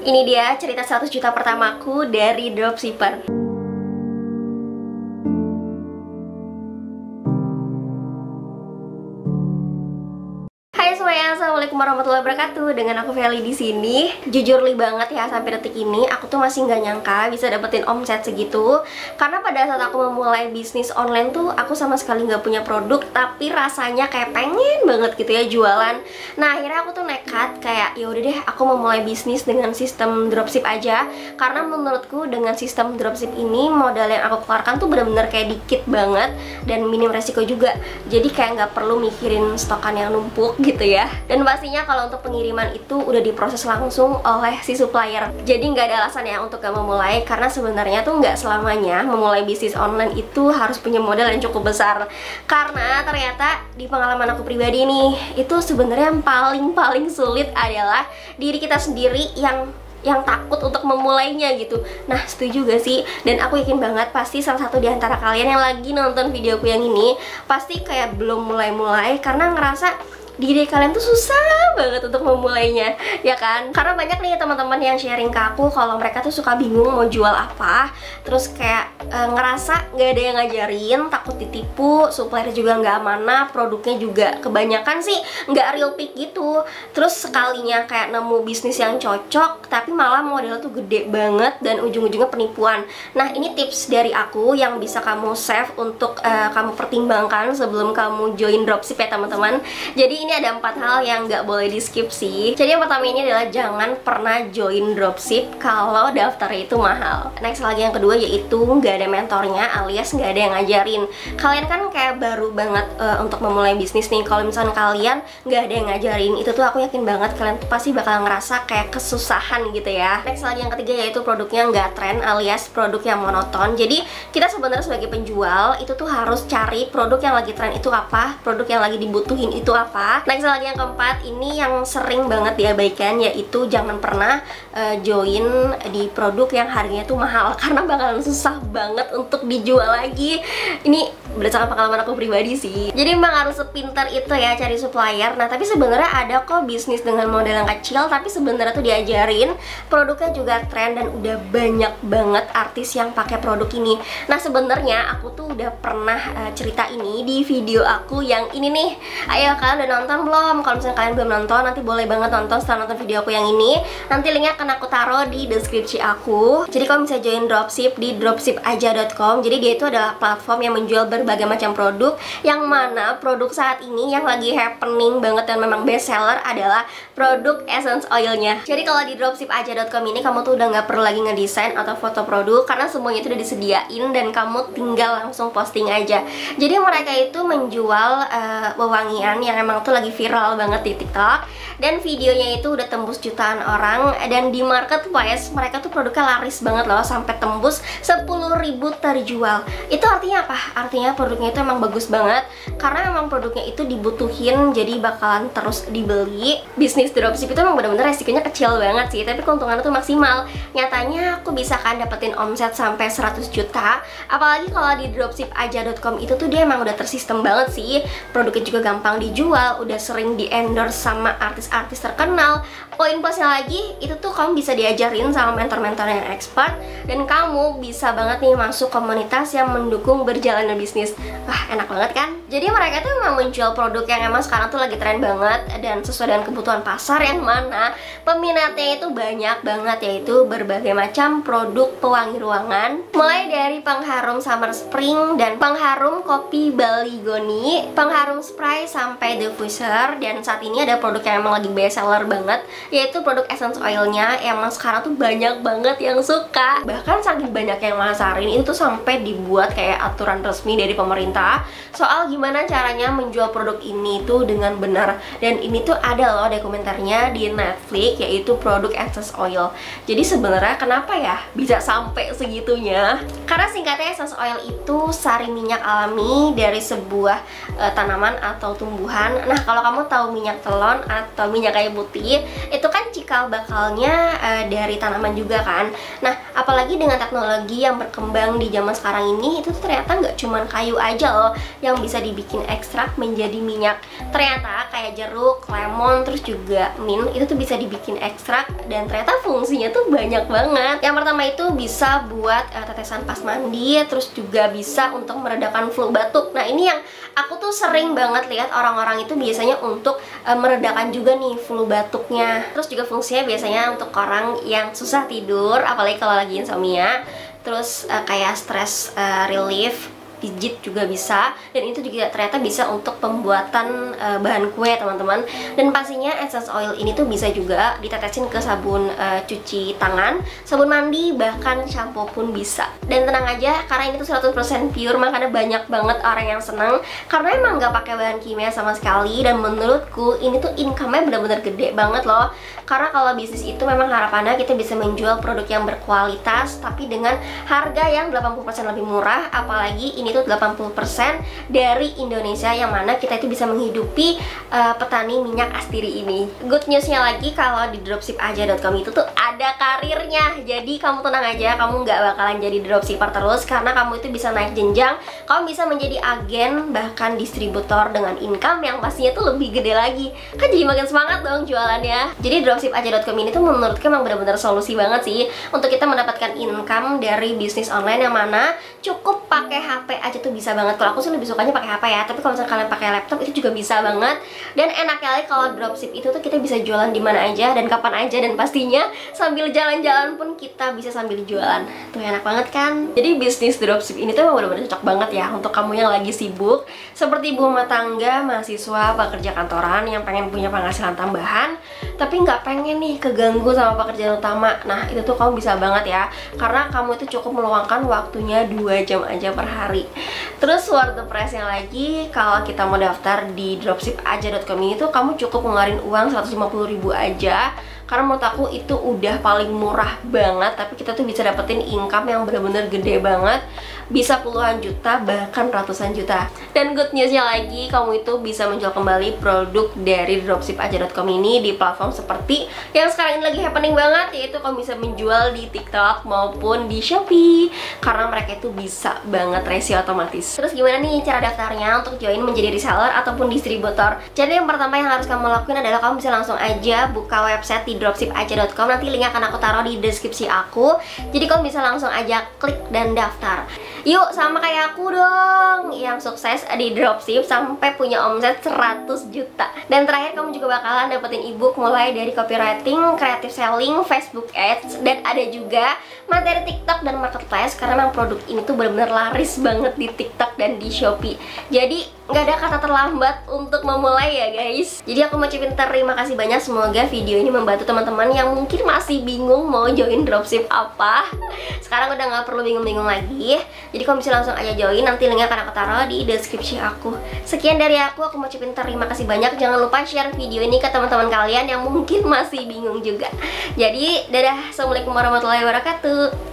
Ini dia cerita 100 juta pertamaku dari dropshipper. Hai semuanya, assalamualaikum warahmatullahi wabarakatuh. Dengan aku Feli di sini. Jujur li banget ya, sampai detik ini aku tuh masih nggak nyangka bisa dapetin omset segitu. Karena pada saat aku memulai bisnis online tuh aku sama sekali nggak punya produk, tapi rasanya kayak pengen banget gitu ya jualan. Nah akhirnya aku tuh nekat kayak ya udah deh, aku memulai bisnis dengan sistem dropship aja. Karena menurutku dengan sistem dropship ini modal yang aku keluarkan tuh bener-bener kayak dikit banget dan minim resiko juga. Jadi kayak nggak perlu mikirin stokan yang numpuk gitu ya. Dan pastinya kalau untuk pengiriman itu udah diproses langsung oleh si supplier. Jadi nggak ada alasan ya untuk gak memulai, karena sebenarnya tuh nggak selamanya memulai bisnis online itu harus punya modal yang cukup besar. Karena ternyata di pengalaman aku pribadi nih, itu sebenarnya yang paling sulit adalah diri kita sendiri yang takut untuk memulainya gitu. Nah setuju gak sih? Dan aku yakin banget pasti salah satu di antara kalian yang lagi nonton videoku yang ini pasti kayak belum mulai-mulai karena ngerasa diri kalian tuh susah banget untuk memulainya, ya kan? Karena banyak nih teman-teman yang sharing ke aku kalau mereka tuh suka bingung mau jual apa, terus kayak ngerasa nggak ada yang ngajarin, takut ditipu, supplier juga nggak amanah, produknya juga kebanyakan sih nggak real pick gitu. Terus sekalinya kayak nemu bisnis yang cocok, tapi malah modal tuh gede banget dan ujung-ujungnya penipuan. Nah ini tips dari aku yang bisa kamu save untuk kamu pertimbangkan sebelum kamu join dropship ya teman-teman. Jadi ini ada 4 hal yang nggak boleh di skip sih. Jadi yang pertama ini adalah jangan pernah join dropship kalau daftarnya itu mahal. Next lagi yang kedua yaitu nggak ada mentornya alias nggak ada yang ngajarin. Kalian kan kayak baru banget untuk memulai bisnis nih. Kalau misalnya kalian nggak ada yang ngajarin, itu tuh aku yakin banget kalian tuh pasti bakal ngerasa kayak kesusahan gitu ya. Next lagi yang ketiga yaitu produknya nggak tren alias produk yang monoton. Jadi kita sebenarnya sebagai penjual itu tuh harus cari produk yang lagi tren itu apa, produk yang lagi dibutuhin itu apa. Next lagi yang keempat, ini yang sering banget diabaikan, yaitu jangan pernah join di produk yang harganya tuh mahal karena bakalan susah banget untuk dijual lagi. Ini berdasarkan pengalaman aku pribadi sih. Jadi emang harus sepintar itu ya cari supplier. Nah tapi sebenarnya ada kok bisnis dengan modal yang kecil tapi sebenarnya tuh diajarin, produknya juga tren dan udah banyak banget artis yang pakai produk ini. Nah sebenarnya aku tuh udah pernah cerita ini di video aku yang ini nih. Ayo kalian udah nonton belum? Kalau misalnya kalian belum nonton, nanti boleh banget nonton setelah nonton video aku yang ini. Nanti linknya akan aku taruh di deskripsi aku. Jadi kamu bisa join dropship di dropshipaja.com. Jadi dia itu adalah platform yang menjual berbagai macam produk, yang mana produk saat ini yang lagi happening banget dan memang best seller adalah produk essence oilnya. Jadi kalau di dropshipaja.com ini kamu tuh udah nggak perlu lagi ngedesain atau foto produk karena semuanya itu udah disediain dan kamu tinggal langsung posting aja. Jadi mereka itu menjual wewangian yang emang tuh lagi viral banget di TikTok, dan videonya itu udah tembus jutaan orang, dan di marketplace mereka tuh produknya laris banget loh, sampai tembus 10.000 terjual. Itu artinya apa? Artinya produknya itu emang bagus banget karena emang produknya itu dibutuhin, jadi bakalan terus dibeli. Bisnis dropship itu emang bener-bener resikonya kecil banget sih, tapi keuntungannya tuh maksimal. Nyatanya aku bisa kan dapetin omset sampai 100 juta. Apalagi kalau di dropshipaja.com itu tuh dia emang udah tersistem banget sih. Produknya juga gampang dijual, udah sering di endorse sama artis-artis terkenal. Poin plusnya lagi, itu tuh kamu bisa diajarin sama mentor-mentor yang expert, dan kamu bisa banget nih masuk komunitas yang mendukung berjalannya bisnis. Wah enak banget kan? Jadi mereka tuh memang menjual produk yang emang sekarang tuh lagi tren banget dan sesuai dengan kebutuhan pasar, yang mana peminatnya itu banyak banget, yaitu berbagai macam produk pewangi ruangan, mulai dari pengharum summer spring dan pengharum kopi baligoni, pengharum spray sampai diffuser. Dan saat ini ada produk yang emang lagi best seller banget, yaitu produk essence oilnya. Emang sekarang tuh banyak banget yang suka, bahkan saking banyak yang masarin itu tuh sampai dibuat kayak aturan resmi dari pemerintah soal gimana caranya menjual produk ini tuh dengan benar. Dan ini tuh ada loh dokumenternya di Netflix, yaitu produk essence oil. Jadi sebenarnya kenapa ya bisa sampai segitunya? Karena singkatnya essence oil itu sari minyak alami dari sebuah tanaman atau tumbuhan. Nah kalau kamu tahu minyak telon atau minyak kayu putih, itu itu kan cikal bakalnya dari tanaman juga kan. Nah, apalagi dengan teknologi yang berkembang di zaman sekarang ini, itu ternyata nggak cuman kayu aja loh yang bisa dibikin ekstrak menjadi minyak. Ternyata kayak jeruk, lemon, terus juga mint itu tuh bisa dibikin ekstrak dan ternyata fungsinya tuh banyak banget. Yang pertama itu bisa buat tetesan pas mandi, terus juga bisa untuk meredakan flu batuk. Nah, ini yang aku tuh sering banget lihat orang-orang itu biasanya untuk meredakan juga nih flu batuknya. Terus juga fungsinya biasanya untuk orang yang susah tidur, apalagi kalau lagi insomnia. Terus kayak stress relief, pijit juga bisa, dan itu juga ternyata bisa untuk pembuatan bahan kue teman-teman. Dan pastinya essence oil ini tuh bisa juga ditetesin ke sabun cuci tangan, sabun mandi, bahkan shampoo pun bisa. Dan tenang aja, karena ini tuh 100% pure, makanya banyak banget orang yang seneng karena emang nggak pakai bahan kimia sama sekali. Dan menurutku ini tuh income-nya benar-benar gede banget loh. Karena kalau bisnis itu memang harapannya kita bisa menjual produk yang berkualitas tapi dengan harga yang 80% lebih murah, apalagi ini tuh 80% dari Indonesia, yang mana kita itu bisa menghidupi petani minyak astiri ini. Good newsnya lagi, kalau di dropshipaja.com itu tuh ada karirnya. Jadi kamu tenang aja, kamu nggak bakalan jadi dropshipper terus, karena kamu itu bisa naik jenjang. Kamu bisa menjadi agen, bahkan distributor dengan income yang pastinya tuh lebih gede lagi. Kan jadi makin semangat dong jualannya. Jadi dropshipaja.com ini tuh menurutku emang benar-benar solusi banget sih untuk kita mendapatkan income dari bisnis online, yang mana cukup pakai HP aja tuh bisa banget. Kalau aku sih lebih sukanya pakai HP ya, tapi kalau misalnya kalian pakai laptop itu juga bisa banget. Dan enaknya lagi kalau dropship itu tuh kita bisa jualan di mana aja dan kapan aja, dan pastinya sambil jalan-jalan pun kita bisa sambil jualan. Tuh enak banget kan? Jadi bisnis dropship ini tuh emang benar-benar cocok banget ya untuk kamu yang lagi sibuk seperti ibu rumah tangga, mahasiswa, pekerja kantoran yang pengen punya penghasilan tambahan tapi nggak pengen nih keganggu sama pekerjaan utama. Nah, itu tuh kamu bisa banget ya, karena kamu itu cukup meluangkan waktunya 2 jam aja per hari. Terus worth the price-nya lagi, kalau kita mau daftar di dropshipaja.com ini tuh kamu cukup ngeluarin uang 150.000 aja. Karena menurut aku itu udah paling murah banget, tapi kita tuh bisa dapetin income yang bener-bener gede banget, bisa puluhan juta, bahkan ratusan juta. Dan good newsnya lagi, kamu itu bisa menjual kembali produk dari dropshipaja.com ini di platform seperti yang sekarang ini lagi happening banget, yaitu kamu bisa menjual di TikTok maupun di Shopee, karena mereka itu bisa banget review otomatis. Terus gimana nih cara daftarnya untuk join menjadi reseller ataupun distributor? Jadi yang pertama yang harus kamu lakuin adalah kamu bisa langsung aja buka website di dropshipaja.com. Nanti linknya akan aku taruh di deskripsi aku. Jadi kamu bisa langsung aja klik dan daftar. Yuk sama kayak aku dong, yang sukses di dropship sampai punya omset 100 juta. Dan terakhir kamu juga bakalan dapetin ebook mulai dari copywriting, creative selling, Facebook ads, dan ada juga materi TikTok dan marketplace, karena memang produk ini tuh benar-benar laris banget di TikTok dan di Shopee. Jadi nggak ada kata terlambat untuk memulai ya guys. Jadi aku mau ucapin terima kasih banyak. Semoga video ini membantu teman-teman yang mungkin masih bingung mau join dropship apa. Sekarang udah nggak perlu bingung-bingung lagi. Jadi kamu bisa langsung aja join, nanti linknya akan aku taruh di deskripsi aku. Sekian dari aku mau ucapin terima kasih banyak. Jangan lupa share video ini ke teman-teman kalian yang mungkin masih bingung juga. Jadi dadah, assalamualaikum warahmatullahi wabarakatuh.